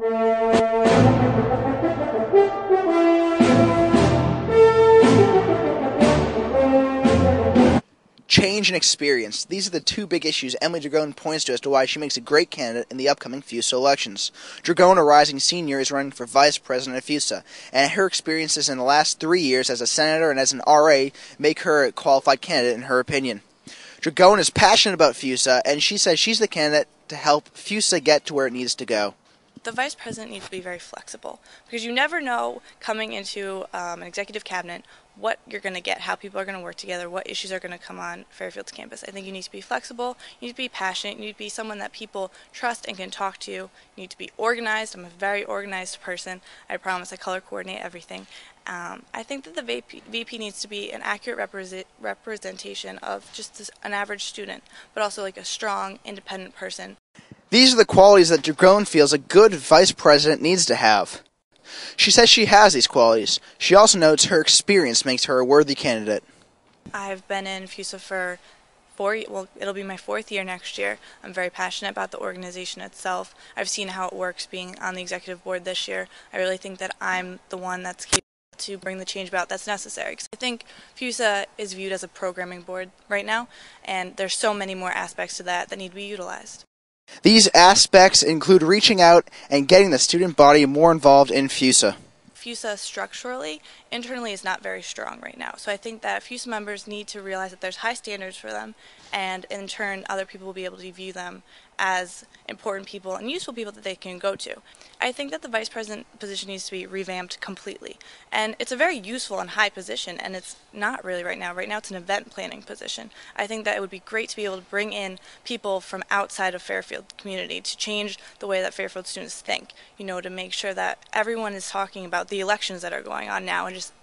Change and experience. These are the two big issues Emily Dragone points to as to why she makes a great candidate in the upcoming FUSA elections. Dragone, a rising senior, is running for vice president of FUSA, and her experiences in the last 3 years as a senator and as an RA make her a qualified candidate in her opinion. Dragone is passionate about FUSA, and she says she's the candidate to help FUSA get to where it needs to go. The vice president needs to be very flexible because you never know coming into an executive cabinet what you're going to get, how people are going to work together, what issues are going to come on Fairfield's campus. I think you need to be flexible, you need to be passionate, you need to be someone that people trust and can talk to. You need to be organized. I'm a very organized person. I promise I color coordinate everything. I think that the VP needs to be an accurate representation of just an average student, but also like a strong, independent person. These are the qualities that Dragone feels a good vice president needs to have. She says she has these qualities. She also notes her experience makes her a worthy candidate. I've been in FUSA for it'll be my 4th year next year. I'm very passionate about the organization itself. I've seen how it works being on the executive board this year. I really think that I'm the one that's capable to bring the change about that's necessary. Because I think FUSA is viewed as a programming board right now, and there's so many more aspects to that need to be utilized. These aspects include reaching out and getting the student body more involved in FUSA. FUSA structurally, internally is not very strong right now. So I think that FUSA members need to realize that there's high standards for them, and in turn other people will be able to view them as important people and useful people that they can go to. I think that the vice president position needs to be revamped completely. And it's a very useful and high position, and it's not really right now. Right now it's an event planning position. I think that it would be great to be able to bring in people from outside of Fairfield community to change the way that Fairfield students think, to make sure that everyone is talking about the elections that are going on now and just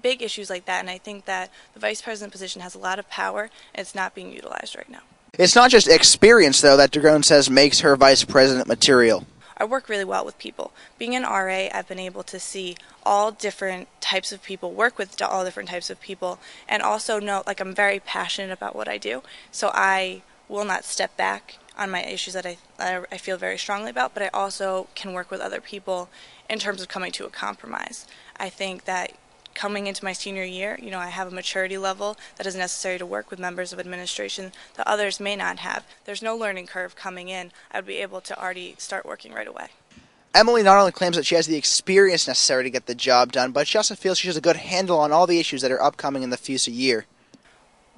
big issues like that. And I think that the vice president position has a lot of power, and it's not being utilized right now. It's not just experience, though, that Dragone says makes her vice president material. I work really well with people. Being an RA, I've been able to see all different types of people, work with all different types of people, and also know, I'm very passionate about what I do, so I will not step back on my issues that I feel very strongly about, but I also can work with other people in terms of coming to a compromise. I think that coming into my senior year, I have a maturity level that is necessary to work with members of administration that others may not have. There's no learning curve coming in. I would be able to already start working right away. Emily not only claims that she has the experience necessary to get the job done, but she also feels she has a good handle on all the issues that are upcoming in the FUSA year.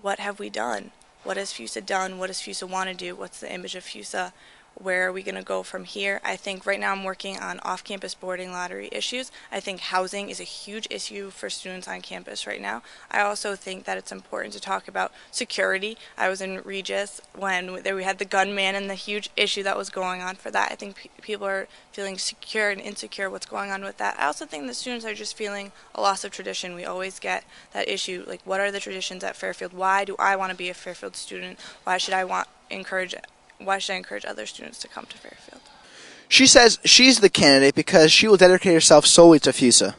What have we done? What has FUSA done? What does FUSA want to do? What's the image of FUSA? Where are we going to go from here? I think right now I'm working on off-campus boarding lottery issues. I think housing is a huge issue for students on campus right now. I also think that it's important to talk about security. I was in Regis when we had the gunman and the huge issue that was going on for that. I think people are feeling secure and insecure what's going on with that. I also think that students are just feeling a loss of tradition. We always get that issue, what are the traditions at Fairfield? Why do I want to be a Fairfield student? Why should I encourage other students to come to Fairfield? She says she's the candidate because she will dedicate herself solely to FUSA.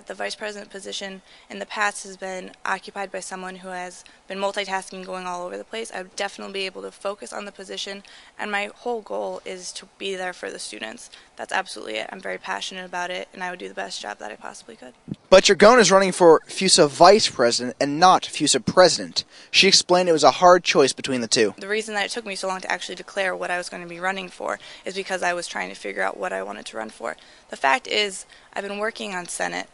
The vice president position in the past has been occupied by someone who has been multitasking, going all over the place. I would definitely be able to focus on the position, and my whole goal is to be there for the students. That's absolutely it. I'm very passionate about it, and I would do the best job that I possibly could. But Dragone is running for FUSA vice president and not FUSA president. She explained it was a hard choice between the two. The reason that it took me so long to actually declare what I was going to be running for is because I was trying to figure out what I wanted to run for. The fact is, I've been working on Senate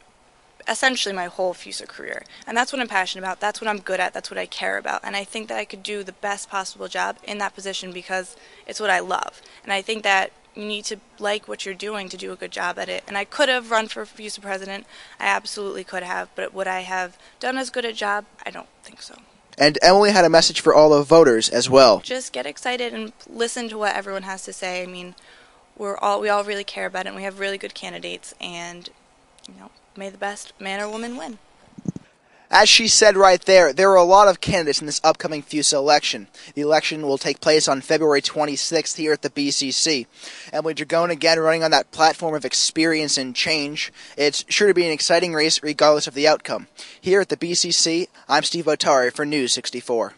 essentially my whole FUSA career, and that's what I'm passionate about, that's what I'm good at, that's what I care about, and I think that I could do the best possible job in that position because it's what I love, and I think that you need to like what you're doing to do a good job at it. And I could have run for FUSA president, I absolutely could have, but would I have done as good a job? I don't think so. And Emily had a message for all the voters as well. Just get excited and listen to what everyone has to say. I mean, we all really care about it, and we have really good candidates, and may the best man or woman win. As she said right there are a lot of candidates in this upcoming FUSA election. The election will take place on February 26th here at the BCC. Emily Dragone again running on that platform of experience and change. It's sure to be an exciting race regardless of the outcome. Here at the BCC, I'm Steve Otari for News 64.